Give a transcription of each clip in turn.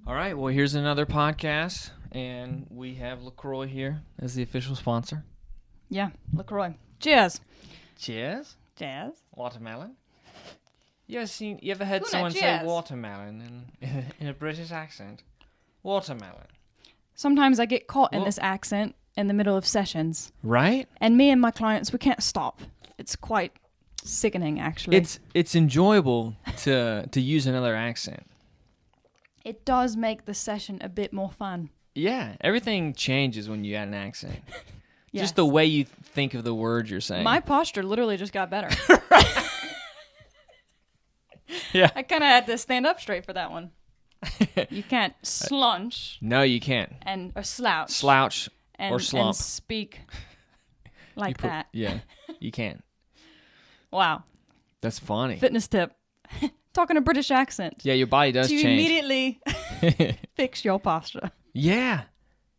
All right, well, here's another podcast, and we have LaCroix here as the official sponsor. Yeah, LaCroix. Cheers. Cheers. Cheers. Watermelon. You ever heard Kuna, someone say cheers. watermelon in a British accent? Watermelon. Sometimes I get caught in this accent in the middle of sessions. Right? And me and my clients, we can't stop. It's quite sickening, actually. It's enjoyable to use another accent. It does make the session a bit more fun. Yeah, everything changes when you add an accent. Yes. Just the way you think of the words you're saying. My posture literally just got better. Yeah. I kind of had to stand up straight for that one. You can't slunch No, you can't. or slouch. Slouch and, or slump. And speak like that. Yeah, you can't. Wow. That's funny. Fitness tip. Talking a British accent. Yeah, your body does to change. Immediately fix your posture. Yeah.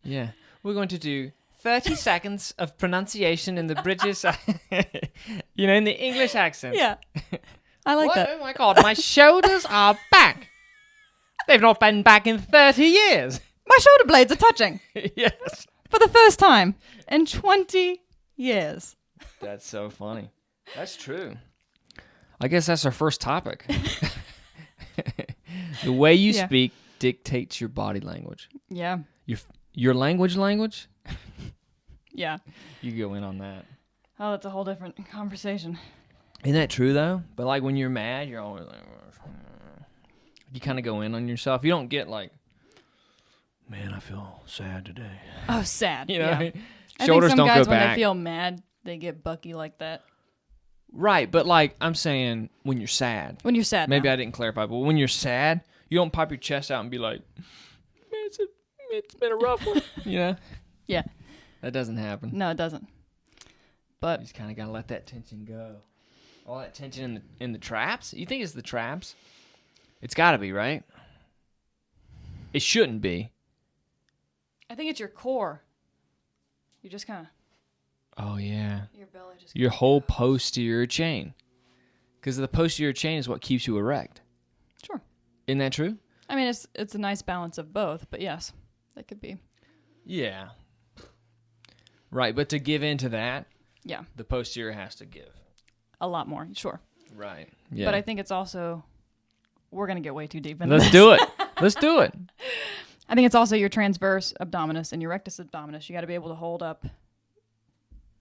Yeah. We're going to do 30 seconds of pronunciation in the British, in the English accent. Yeah. I like that. Oh my God, my shoulders are back. They've not been back in 30 years. My shoulder blades are touching Yes. for the first time in 20 years. That's so funny. That's true. I guess that's our first topic. The way you speak dictates your body language. Yeah. Your language? Yeah. You go in on that. Oh, that's a whole different conversation. Isn't that true, though? But, like, when you're mad, you're always like... You kind of go in on yourself. You don't get, like... Man, I feel sad today. Oh, sad. You know yeah. what I mean? I Shoulders think some don't guys, go when back. they feel mad, they get bucky like that. Right, but, like, I'm saying when you're sad. When you're sad. Maybe now. I didn't clarify, but when you're sad, you don't pop your chest out and be like, man, it's been a rough one. You know? Yeah. That doesn't happen. No, it doesn't. But You just kind of got to let that tension go. All that tension in the traps? You think it's the traps? It's got to be, right? It shouldn't be. I think it's your core. You just kind of... Oh, yeah. Your belly just... Your whole posterior chain. Because the posterior chain is what keeps you erect. Sure. Isn't that true? I mean, it's a nice balance of both, but yes, that could be. Yeah. Right, but to give in to that, Yeah. the posterior has to give. A lot more, sure. Right. Yeah. But I think it's also... We're going to get way too deep into Let's this. do it. Let's do it. I think it's also your transverse abdominis and your rectus abdominis. You got to be able to hold up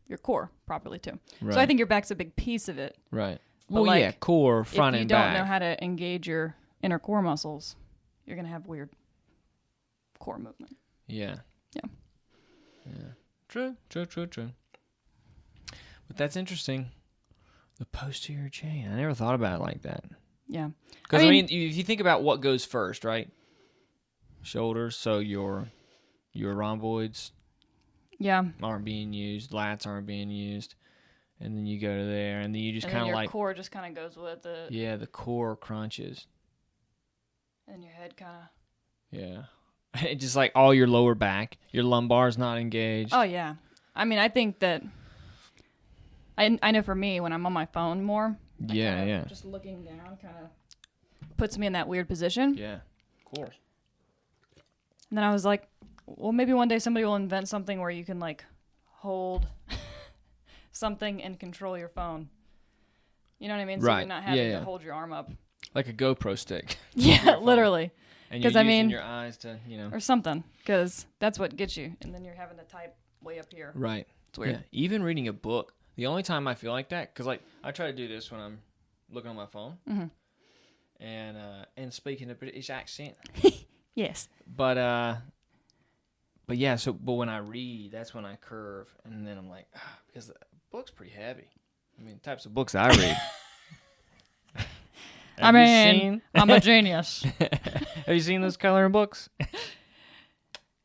your core properly too. Right. So I think your back's a big piece of it. Right. But Well, yeah, core, front, if you and don't back. know how to engage your inner core muscles, you're going to have weird core movement. Yeah. Yeah. Yeah. True. But that's interesting. The posterior chain. I never thought about it like that. Yeah. Because, I mean, if you think about what goes first, right? Shoulders, so your rhomboids Yeah. aren't being used, lats aren't being used, and then you go to there, and then you just And kind then of your like... core just kind of goes with it. Yeah, the core crunches. And your head kind of... Yeah. It just like all your lower back, your lumbar's not engaged. Oh, yeah. I mean, I think that... I know for me, when I'm on my phone more... Yeah. Just looking down kind of puts me in that weird position. Yeah, of course. And then I was like, well, maybe one day somebody will invent something where you can, like, hold something and control your phone. You know what I mean? So Right. you're not having Yeah. to hold your arm up. Like a GoPro stick. Yeah, literally. And you're 'Cause, I using mean- your eyes to, Or something. Because that's what gets you. And then you're having to type way up here. Right. It's weird. Yeah. Even reading a book. The only time I feel like that, because like I try to do this when I'm looking on my phone, and speaking a British accent. Yes. But yeah. But when I read, that's when I curve, and then I'm like, because the book's pretty heavy. I mean, types of books I read. I'm a genius. Have you seen those coloring books?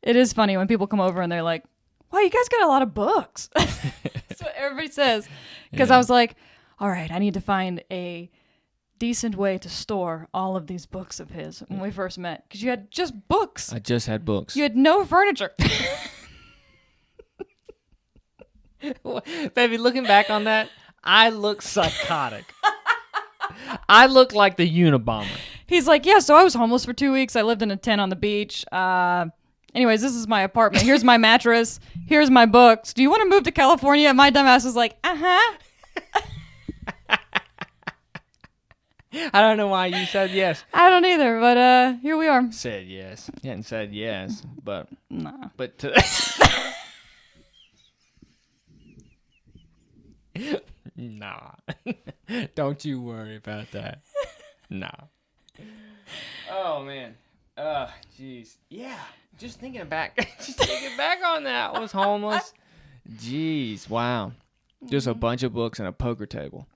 It is funny when people come over and they're like, wow, you guys got a lot of books. That's what everybody says. Because Yeah. I was like, all right, I need to find a decent way to store all of these books of his when we first met. Because you had just books. I just had books. You had no furniture. Baby, looking back on that, I look psychotic. I look like the Unabomber. He's like, yeah, so I was homeless for 2 weeks. I lived in a tent on the beach. Anyways, this is my apartment. Here's my mattress. Here's my books. Do you want to move to California? And my dumbass was like, uh-huh. I don't know why you said yes. I don't either, but here we are. Said yes. You hadn't said yes, but... Nah. But... Nah. Don't you worry about that. Nah. Oh, man. Jeez. Yeah. Just thinking back. Just thinking back on that. I was homeless. Jeez. Wow. Just a bunch of books and a poker table.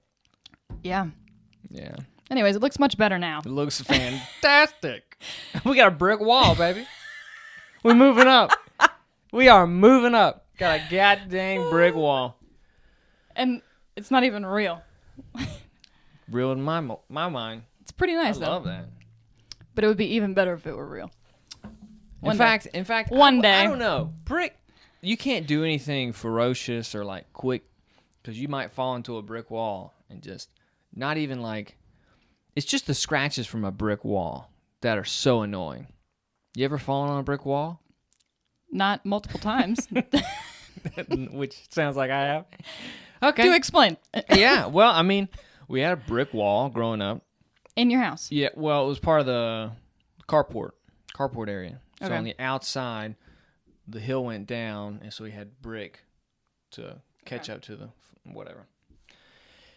Yeah. Yeah. Anyways, it looks much better now. It looks fantastic. We got a brick wall, baby. We're moving up. We are moving up. Got a goddamn brick wall. And it's not even real. Real in my mind. It's pretty nice, though. I love that. But it would be even better if it were real. In fact, one day. I don't know. Brick, you can't do anything ferocious or like quick because you might fall into a brick wall and just not even like. It's just the scratches from a brick wall that are so annoying. You ever fallen on a brick wall? Not multiple times. Which sounds like I have. Okay. Do explain. Yeah. Well, I mean, we had a brick wall growing up. In your house? Yeah. Well, it was part of the carport area. So Okay. on the outside, the hill went down, and so we had brick to catch up to the whatever.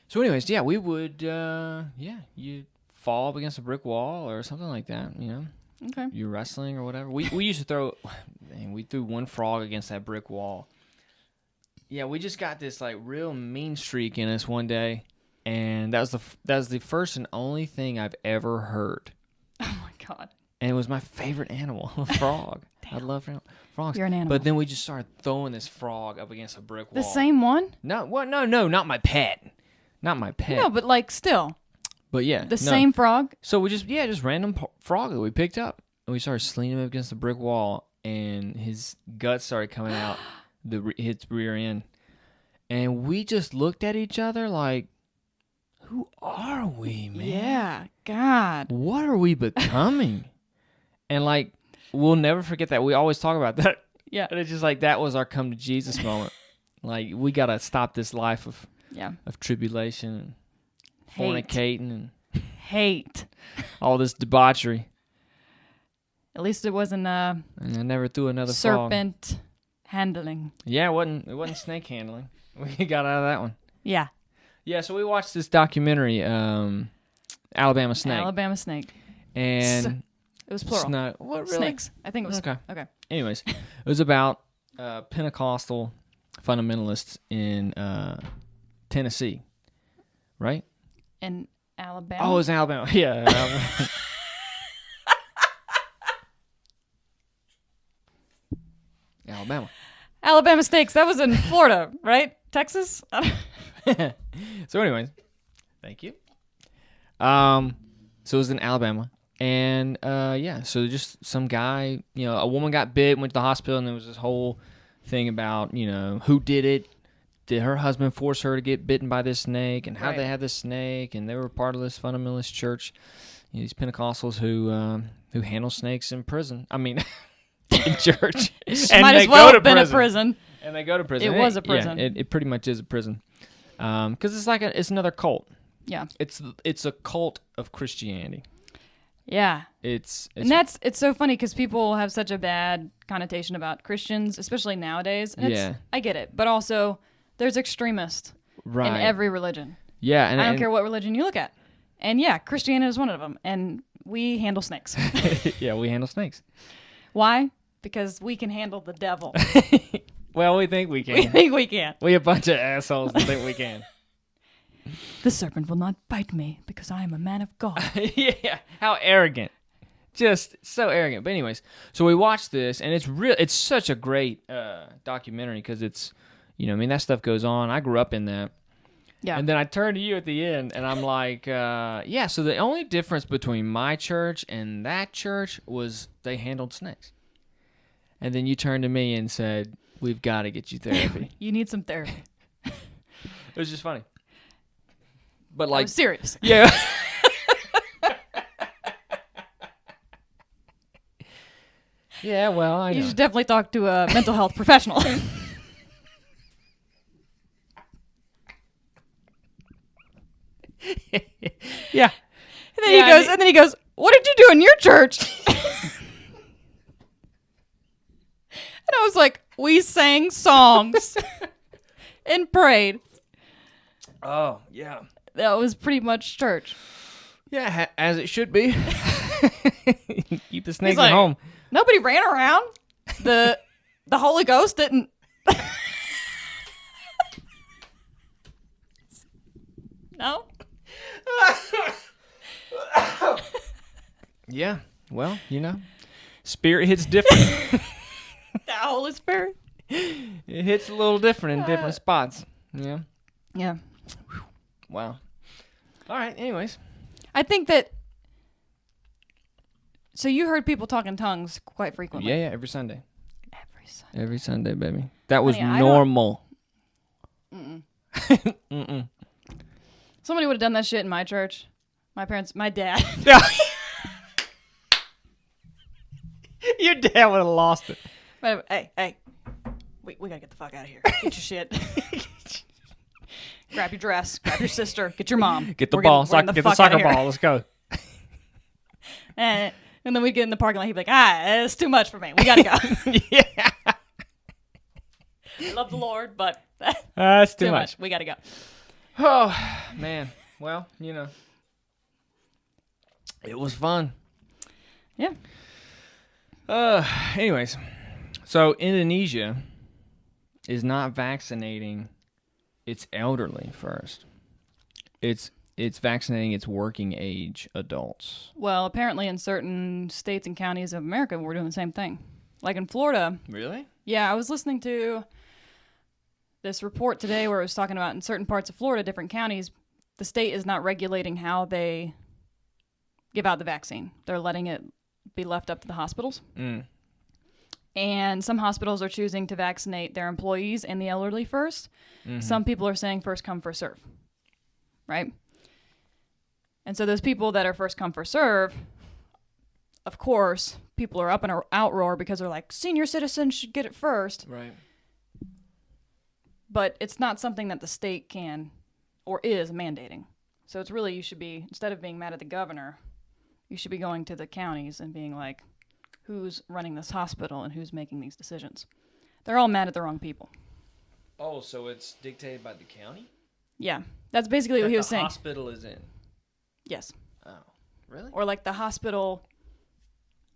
So anyways, yeah, we would, you fall up against a brick wall or something like that, you know. Okay. You're wrestling or whatever. We used to we threw one frog against that brick wall. Yeah, we just got this like real mean streak in us one day, and that was the first and only thing I've ever heard. Oh my God. And it was my favorite animal, a frog. I love frogs. You're an animal. But then we just started throwing this frog up against a brick wall. The same one? No, what? No, not my pet. Not my pet. No, but like still. But yeah. The same frog? So we just random frog that we picked up. And we started slinging him up against the brick wall. And his guts started coming out, his rear end. And we just looked at each other like, who are we, man? Yeah. God. What are we becoming? And like, we'll never forget that. We always talk about that. Yeah. And it's just like, that was our come to Jesus moment. Like, we got to stop this life of tribulation and fornicating and hate. all this debauchery. At least it wasn't And I never threw another frog. serpent handling. Yeah, it wasn't snake handling. We got out of that one. Yeah. Yeah, so we watched this documentary, Alabama Snake. Alabama snake. And it was plural. What, really? Snakes. I think it was. Okay. Anyways, it was about Pentecostal fundamentalists in Tennessee, right? In Alabama. Oh, it was Alabama. Yeah. Alabama. Alabama snakes. That was in Florida, right? Texas? So anyways, thank you. So it was in Alabama. And so just some guy, a woman got bit, went to the hospital, and there was this whole thing about, who did it. Did her husband force her to get bitten by this snake? And how they had this snake? And they were part of this fundamentalist church, these Pentecostals who handle snakes in prison. I mean, in church. And might as well have been a prison. And they go to prison. It was a prison. Yeah, it pretty much is a prison. Because it's like it's another cult. Yeah. It's a cult of Christianity. Yeah. It's so funny because people have such a bad connotation about Christians, especially nowadays. And I get it. But also, there's extremists in every religion. Yeah. And I don't care what religion you look at. And yeah, Christianity is one of them. And we handle snakes. Yeah, we handle snakes. Why? Because we can handle the devil. Well, we think we can. We think we can. We a bunch of assholes that think we can. The serpent will not bite me because I am a man of God. Yeah, how arrogant. Just so arrogant. But anyways, so we watched this, and it's such a great documentary because it's, that stuff goes on. I grew up in that. Yeah. And then I turned to you at the end, and I'm like, so the only difference between my church and that church was they handled snakes. And then you turned to me and said, we've got to get you therapy. You need some therapy. It was just funny. But I was serious. Yeah. Yeah, well, I You know. should definitely talk to a mental health professional. Yeah. And then he goes, "What did you do in your church?" And I was like, "We sang songs and prayed." Oh, yeah. That was pretty much church. Yeah, as it should be. Keep the snakes like, at home. Nobody ran around. The Holy Ghost didn't. No. Yeah, well, spirit hits different. The Holy Spirit. It hits a little different in different spots. Yeah. Yeah. Wow. All right. Anyways. I think that. So you heard people talk in tongues quite frequently. Yeah. Every Sunday. Every Sunday. Every Sunday, baby. That was Honey, normal. Mm-mm. Somebody would have done that shit in my church. My dad. Your dad would have lost it. But, hey, we gotta get the fuck out of here. Get your shit. Grab your dress. Grab your sister. Get your mom. Get the We're ball. getting Get the soccer ball. Let's go. And then we'd get in the parking lot. He'd be like, it's too much for me. We gotta go. Yeah. I love the Lord, but That's too much. We gotta go. Oh, man. Well, it was fun. Yeah. Anyways, so Indonesia is not vaccinating its elderly first. It's vaccinating its working age adults. Well, apparently in certain states and counties of America, we're doing the same thing. Like in Florida. Really? Yeah, I was listening to this report today where it was talking about in certain parts of Florida, different counties, the state is not regulating how they give out the vaccine. They're letting it be left up to the hospitals. And some hospitals are choosing to vaccinate their employees and the elderly first. Mm-hmm. Some people are saying first come, first serve. Right? And so those people that are first come, first serve, of course, people are up in an outroar because they're like, senior citizens should get it first. Right. But it's not something that the state can or is mandating. So it's really, you should be, instead of being mad at the governor, you should be going to the counties and being like, who's running this hospital and who's making these decisions? They're all mad at the wrong people. Oh, so it's dictated by the county? Yeah. That's basically what he was saying. The hospital is in? Yes. Oh, really? Or like the hospital,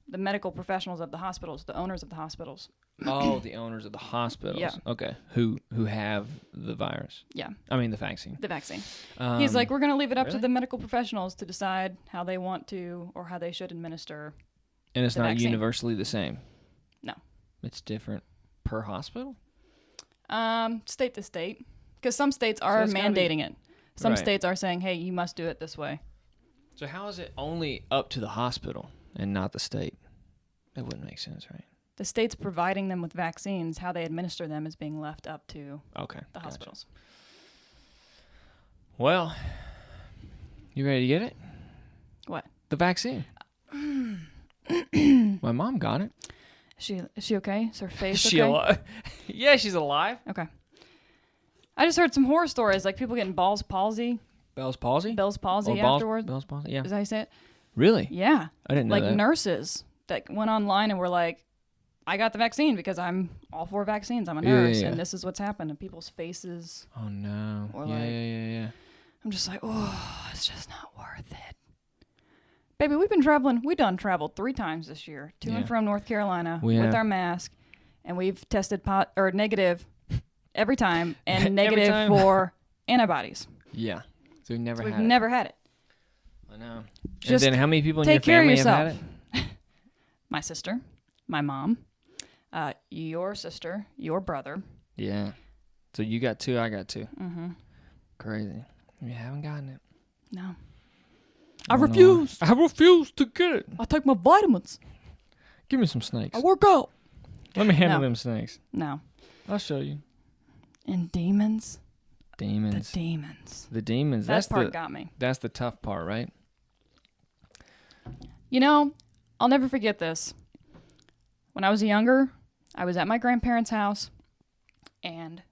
the medical professionals of the hospitals, the owners of the hospitals. Oh, the owners of the hospitals. Yeah. Okay. Who have the virus? Yeah. I mean the vaccine. The vaccine. He's like, we're going to leave it up to really? the medical professionals to decide how they want to or how they should administer. And it's the not vaccine. universally the same? No. It's different per hospital? State to state. Because some states are mandating it. Some Right. states are saying, hey, you must do it this way. So how is it only up to the hospital and not the state? That wouldn't make sense, right? The state's providing them with vaccines. How they administer them is being left up to the hospitals. Well, you ready to get it? What? The vaccine. My mom got it. Is she okay? Is her face She okay? alive? Yeah, she's alive. Okay. I just heard some horror stories, like people getting Bell's palsy. Bell's palsy? Bell's palsy Or afterwards. Bell's palsy, yeah. Is that how you say it? Really? Yeah. I didn't know like that. nurses that went online and were like, I got the vaccine because I'm all for vaccines. I'm a nurse, yeah. and this is what's happened. And people's faces. Oh, no. Or Yeah. I'm just like, oh, it's just not worth it. Baby, we've been traveling. We done traveled 3 times this year to and from North Carolina with our mask, and we've tested negative every time, and negative for antibodies. Yeah. So we've never So had we've never had it. I know. Just and then how many people in take your care of family have yourself. had it? My sister, my mom, your sister, your brother. Yeah. So you got 2, I got 2. Mm-hmm. Crazy. You haven't gotten it. No. I refuse. I refuse to get it. I take my vitamins. Give me some snakes. I work out. Let me handle them snakes. No. I'll show you. And demons. Demons. The demons. The demons. That part got me. That's the tough part, right? You know, I'll never forget this. when I was younger, I was at my grandparents' house, and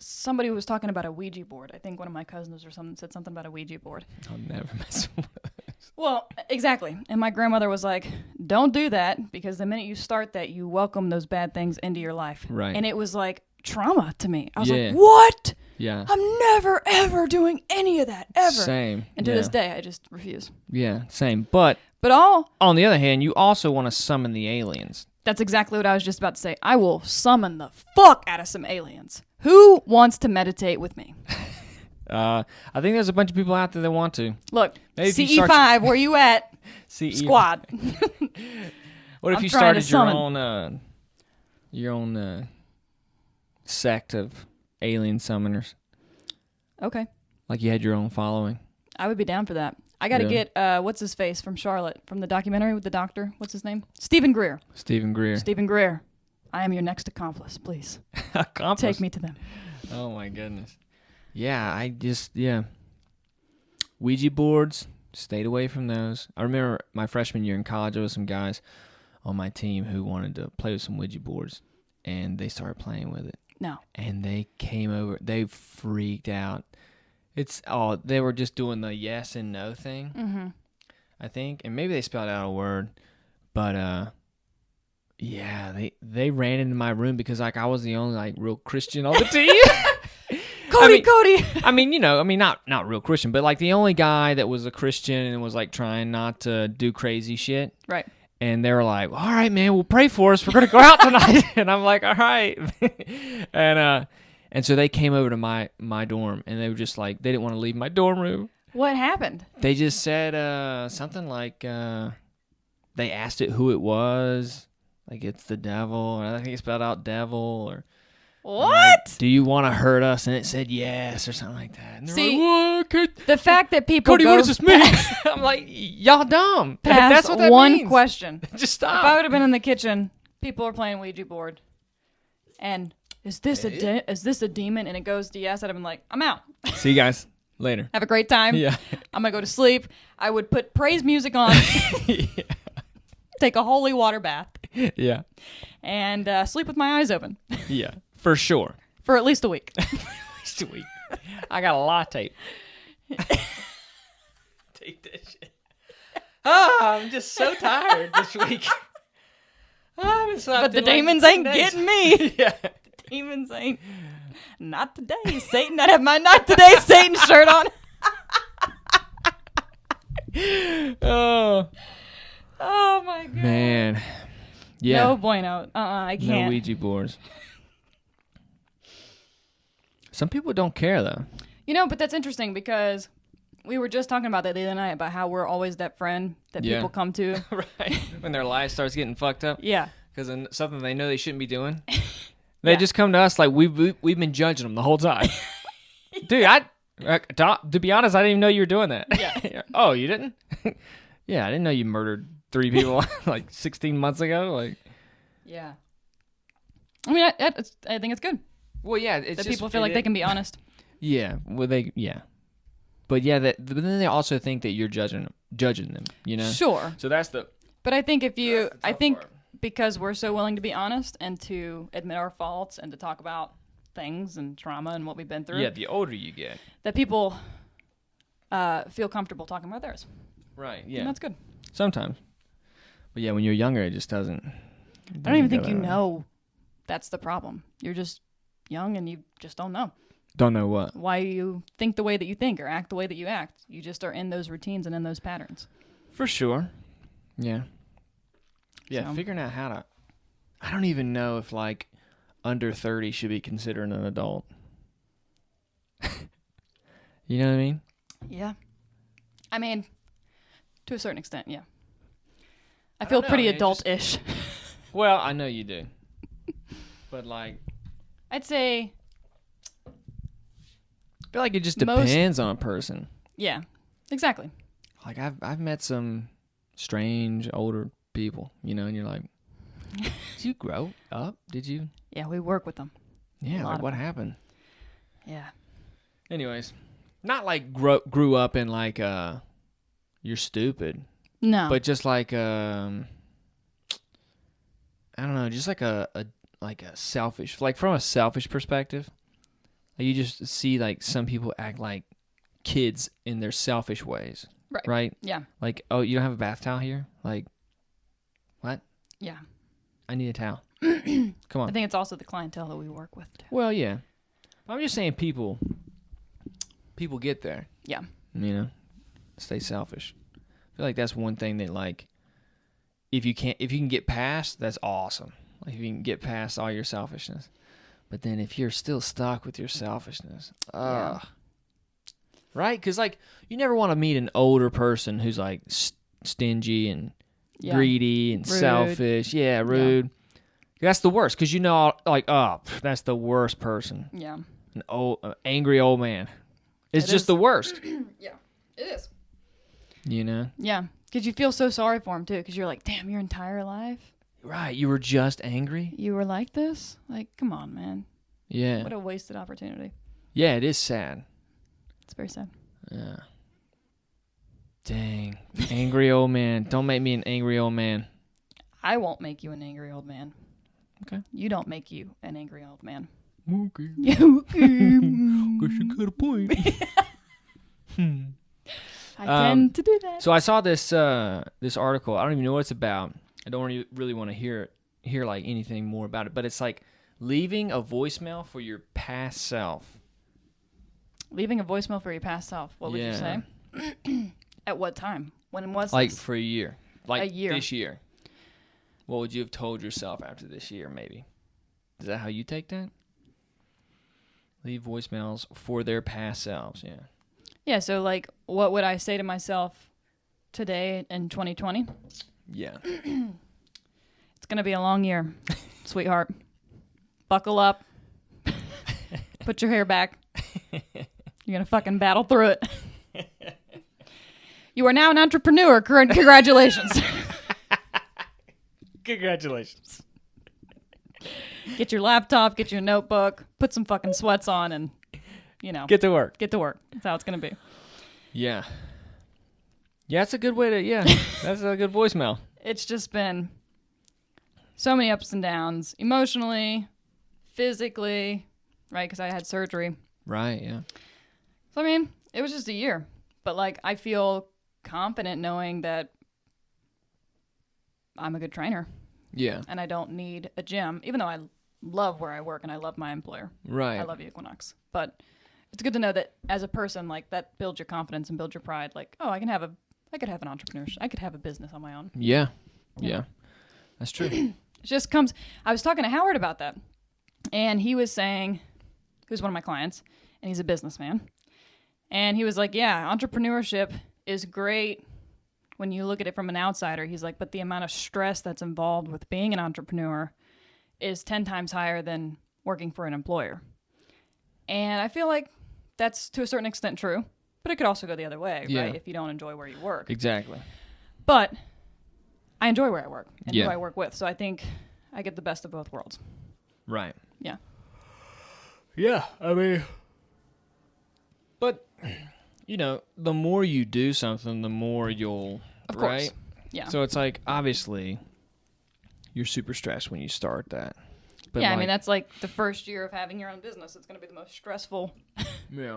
somebody was talking about a Ouija board. I think one of my cousins or something said something about a Ouija board. I'll never mess with it. Well, exactly. And my grandmother was like, don't do that, because the minute you start that, you welcome those bad things into your life. Right. And it was like trauma to me. I was Yeah. like, what? Yeah. I'm never, ever doing any of that, ever. Same. And to this day, I just refuse. Yeah, same. But But on the other hand, you also want to summon the aliens. that's exactly what I was just about to say. I will summon the fuck out of some aliens. Who wants to meditate with me? I think there's a bunch of people out there that want to. Look, Maybe if you CE5, start- where you at? CE. Squad. What if I'm you trying to started your own sect of alien summoners? Okay. Like you had your own following. I would be down for that. I got to Yeah. get, what's his face from Charlotte, from the documentary with the doctor. What's his name? Stephen Greer. Stephen Greer. Stephen Greer. I am your next accomplice, please. Accomplice. Take me to them. Oh my goodness. Yeah, Ouija boards, stayed away from those. I remember my freshman year in college, there was some guys on my team who wanted to play with some Ouija boards, and they started playing with it. No. And they came over, they freaked out. They were just doing the yes and no thing, Mm-hmm. I think, and maybe they spelled out a word, but yeah, they ran into my room because like I was the only like real Christian on the team. Cody! I mean, not real Christian, but like the only guy that was a Christian and was like trying not to do crazy shit. Right. And they were like, all right, man, well, pray for us. We're going to go out tonight. And I'm like, all right. And so they came over to my dorm, and they were just like, they didn't want to leave my dorm room. What happened? They just said something like, they asked it who it was. Like, it's the devil. Or I think it spelled out devil. Or What? like, do you want to hurt us? And it said yes or something like that. And they're See, like, what? The fact that people Cody, go what does this mean? I'm like, y'all dumb. past That's what that one means. question. Just If I stop. would have been in the kitchen, people are playing Ouija board, and is this a demon? And it goes to yes, I'd have been like, I'm out. See you guys later. Have a great time. Yeah. I'm gonna go to sleep. I would put praise music on, Yeah. take a holy water bath, Yeah. and sleep with my eyes open Yeah. For sure. for at least a week. Next week. I got a lot of tape. Take that shit. I'm just so tired this week. But the demons ain't getting me. Yeah. Demons ain't. Not today, Satan. I have my not today, Satan shirt on. Oh, Oh my god. man. Yeah. No bueno. I No can't. Ouija boards. Some people don't care, though. But that's interesting because we were just talking about that the other night about how we're always that friend that Yeah. people come to. Right. When their life starts getting fucked up. Yeah. Because of something they know they shouldn't be doing. They Yeah. just come to us like we've been judging them the whole time. Dude, to be honest, I didn't even know you were doing that. Yeah. Oh, you didn't? Yeah, I didn't know you murdered 3 people like 16 months ago. Like, Yeah. I mean, I think it's good well, yeah, it's that just, people feel like they can be honest. Yeah, well, but yeah, but then they also think that you're judging them. Sure. So that's the. But I think That's the tough part. because we're so willing to be honest and to admit our faults and to talk about things and trauma and what we've been through, Yeah, the older you get. that people feel comfortable talking about theirs. Right. Yeah. And that's good. Sometimes. But yeah, when you're younger, it just doesn't. I don't even think you know that's the problem. You're just young and you just don't know Don't know what. why you think the way that you think or act the way that you act. You just are in those routines and in those patterns. For sure. Yeah. Yeah, So- figuring out how to. I don't even know if like under 30 should be considered an adult. You know what I mean? Yeah. I mean, to a certain extent, yeah. I don't feel know, pretty man, adult-ish. Well, I know you do. But like, I'd say, I feel like it just Most- depends on a person. yeah, exactly. Like I've met some strange older people, and you're like, did you grow up? Did you? Yeah, we work with them. Yeah, lot like of what happened? Yeah. Anyways, not like grew up in like you're stupid, No. but just like I don't know, just like a selfish, like from a selfish perspective. Like you just see like some people act like kids in their selfish ways. Right? Yeah. Like, oh, you don't have a bath towel here? Like, what? Yeah. I need a towel. Come on. I think it's also the clientele that we work with, too. Well, yeah. I'm just saying people get there. Yeah. You know, stay selfish. I feel like that's one thing that, like, if you can get past, that's awesome. Like, if you can get past all your selfishness. But then if you're still stuck with your selfishness, Yeah. right? Because, like, you never want to meet an older person who's, like, stingy and greedy and Rude. selfish. Yeah, rude. Yeah. That's the worst, because you know, like, oh, that's the worst person. Yeah. An angry old man. It's just the worst. Yeah, it is. You know? Yeah, because you feel so sorry for him, too, because you're like, damn, your entire life? Right, you were just angry? You were like this? Like, come on, man. Yeah. What a wasted opportunity. Yeah, it is sad. It's very sad. Yeah. Dang. Angry old man. Don't make me an angry old man. I won't make you an angry old man. Okay. You don't make you an angry old man. Okay. Okay. Guess you got a point. I tend to do that. So I saw this article. I don't even know what it's about. I don't really want to hear like anything more about it. But it's like leaving a voicemail for your past self. Leaving a voicemail for your past self. What would you say? At what time? When was like this? For a year. Like a year. This year. What would you have told yourself after this year, maybe? Is that how you take that? Leave voicemails for their past selves, yeah. Yeah, so like, what would I say to myself today in 2020? Yeah. It's going to be a long year, sweetheart. Buckle up. Put your hair back. You're going to fucking battle through it. You are now an entrepreneur. Congratulations. Congratulations. Get your laptop, get your notebook, put some fucking sweats on, and, you know. Get to work. Get to work. That's how it's going to be. Yeah. Yeah, that's a good way to, that's a good voicemail. It's just been so many ups and downs, emotionally, physically, right? Because I had surgery. Right, yeah. So, I mean, it was just a year. But, like, I feel confident knowing that I'm a good trainer. Yeah. And I don't need a gym, even though I love where I work and I love my employer. Right. I love Equinox. But it's good to know that as a person, like, that builds your confidence and builds your pride. Like, oh, I could have an entrepreneurship. I could have a business on my own. Yeah. That's true. It just comes. I was talking to Howard about that. And he was saying, who's one of my clients, and he's a businessman. And he was like, yeah, entrepreneurship is great when you look at it from an outsider. He's like, but the amount of stress that's involved with being an entrepreneur is 10 times higher than working for an employer. And I feel like that's to a certain extent true, but it could also go the other way, right? If you don't enjoy where you work. Exactly. But I enjoy where I work and who I work with. So I think I get the best of both worlds. Right. Yeah. Yeah, I mean, but, you know, the more you do something, the more you'll, Of right? course. Yeah. So it's like, obviously, you're super stressed when you start that. But yeah, I mean, that's like the first year of having your own business. It's going to be the most stressful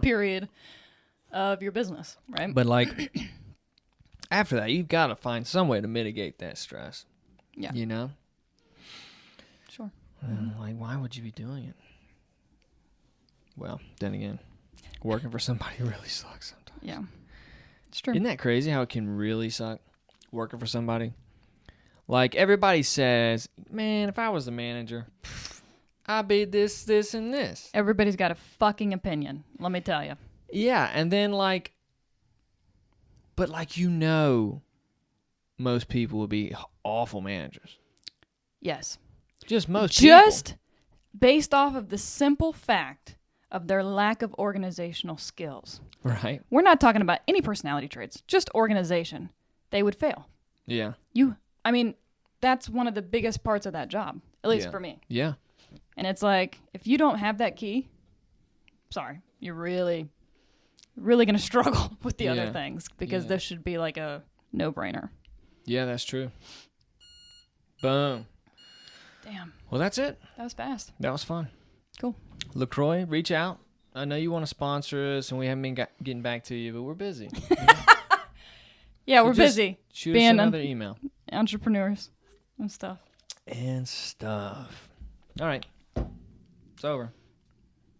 period of your business, right? But, like, after that, you've got to find some way to mitigate that stress. Yeah. You know? Sure. Like, why would you be doing it? Well, then again, working for somebody really sucks sometimes. Yeah. It's true. Isn't that crazy how it can really suck working for somebody? Like, everybody says, man, if I was the manager, I'd be this, this, and this. Everybody's got a fucking opinion, let me tell you. Yeah, and then, like, but, like, you know, most people would be awful managers. Yes. Just most people. Just based off of the simple fact of their lack of organizational skills. Right. We're not talking about any personality traits, just organization. They would fail. Yeah. I mean, that's one of the biggest parts of that job, at least for me. Yeah. And it's like, if you don't have that key, sorry, you're really going to struggle with the other things, because this should be like a no-brainer. Yeah, that's true. Boom. Damn. Well, that's it. That was fast. That was fun. Cool. LaCroix, reach out. I know you want to sponsor us, and we haven't been getting back to you, but we're busy. Yeah, So we're just busy Shoot us being another email. entrepreneurs and stuff. And stuff. All right. It's over.